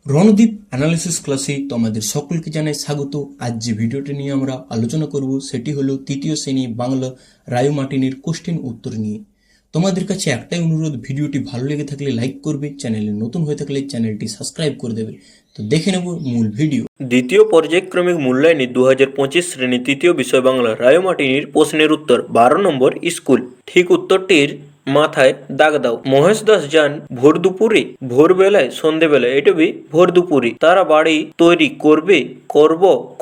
Randeep analysis ক্লাসে তোমাদের সকলকে জানাই স্বাগত। আজ যে ভিডিওটি নিয়ে আমরা আলোচনা করব সেটি হলো তৃতীয় শ্রেণী বাংলা রায় মার্টিনের কোশ্চেন উত্তর নিয়ে। তোমাদের কাছে একটাই অনুরোধ, ভিডিওটি ভালো লেগে থাকলে লাইক করবে, চ্যানেলে নতুন হয়ে থাকলে চ্যানেলটি সাবস্ক্রাইব করে দেবে। তো দেখে নেব মূল ভিডিও। দ্বিতীয় পর্যায়ক্রমিক মূল্যায়নে 2025 শ্রেণী তৃতীয় বিষয় বাংলা রায় মার্টিনের প্রশ্নের উত্তর 12 নম্বর স্কুল। ঠিক উত্তরটির মাথায় দাগ দাও। মহেশ দাস যান ভোর দুপুরে, ভোরবেলায়, সন্ধেবেলায়, এটা বি ভোর দুপুরে। তারা বাড়ি তৈরি করবে,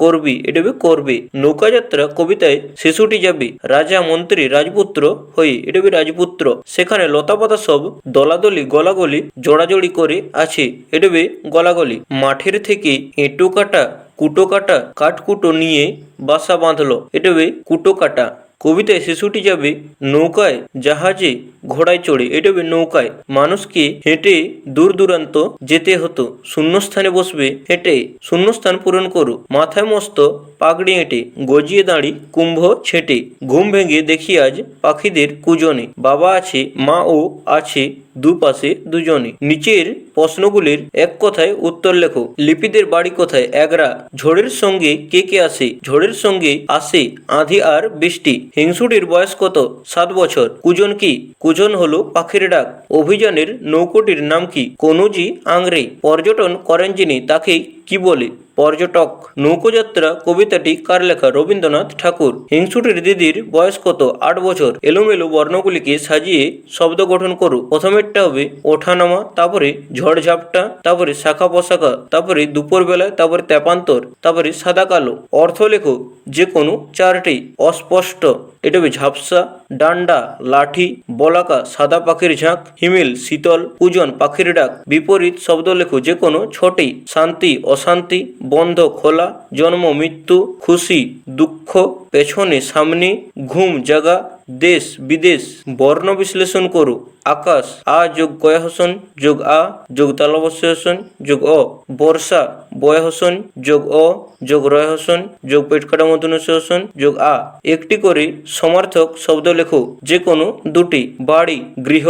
করবি, এটা বি করবে। নৌকাযাত্রা কবিতায় শিশুটি যাবে রাজা মন্ত্রী রাজপুত্র হয়ে, এটা বি রাজপুত্র। সেখানে লতাপাতা সব দলাদলি গলাগলি জোড়াজড়ি করে আছে, এটা বি গলাগলি। মাঠের থেকে এঁটো কাটা কুটো কাটা কাঠকুটো নিয়ে বাসা বাঁধলো, এটা বি কুটো কাটা। কবিতায় শিশুটি যাবে নৌকায়, জাহাজে, ঘোড়ায় চড়ে, এটা হবে নৌকায়। মানুষকে হেঁটে দূর দূরান্ত যেতে হতো, শূন্যস্থানে বসবে হেঁটে, শূন্যস্থান পূরণ করো। মাথায় মস্ত পাগড়ি এঁটে, গজিয়ে দাঁড়ি কুম্ভ ছেটে। ঘুম ভেঙে দেখি আজ পাখিদের কুজনে, বাবা আছে মা ও আছে দুপাশে দুজনে। নিচের প্রশ্নগুলির এক কথায় উত্তর লেখো। লিপিদের বাড়ি কোথায়? এগরা। ঝড়ের সঙ্গে কে কে আসে? ঝড়ের সঙ্গে আসে আঁধি আর বৃষ্টি। হিংসুটির বয়স কত? 7 বছর। কুজন কি? কুজন হলো পাখির ডাক। অভিযানের নৌকোটির নাম কি? কনুজি আংরে। পর্যটন করেন যিনি তাকে কি বলে? পর্যটক। নৌকোযাত্রা কবিতাটি কার লেখা? রবীন্দ্রনাথ ঠাকুর। হিংসুটির দিদির বয়স কত? 8 বছর। এলোমেলো বর্ণগুলিকে সাজিয়ে শব্দ গঠন করো। প্রথমেরটা হবে ওঠানামা, তারপরে ঝড়ঝাপটা, তারপরে শাখা পোশাখা, তারপরে দুপুরবেলায়, তারপরে তেপান্তর, তারপরে সাদা কালো। অর্থ লেখো যে কোনো 4টি। অস্পষ্ট, এটা হবে ঝাপসা, ডান্ডা লাঠি, বলাকা সাদা পাখির ঝাঁক, হিমেল শীতল, পূজন পাখির ডাক। বিপরীত শব্দ লেখো যে কোনো 6টি। শান্তি অশান্তি, বন্ধ খোলা, জন্ম মৃত্যু, খুশি দুঃখ, পেছনে সামনে, ঘুম জাগা, দেশ বিদেশ। বর্ণ বিশ্লেষণ করো। আকাশ আ যোগ কয়াহসন যোগ আ যোগ তালবস্যহসন যোগ অ। বর্ষা বয়হসন যোগ অ যোগ রয়হসন যোগ পেট কাটা মধুনসন যোগ আ। একটি করে সমার্থক শব্দ লেখো যে কোনো 2টি। বাড়ি গৃহ,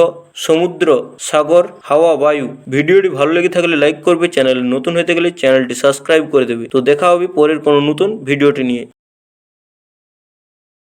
সমুদ্র সাগর, হাওয়া বায়ু। ভিডিওটি ভালো লেগে থাকলে লাইক করবে, চ্যানেলে নতুন হতে গেলে চ্যানেলটি সাবস্ক্রাইব করে দেবে। তো দেখা হবে পরের কোনো নতুন ভিডিওটি নিয়ে।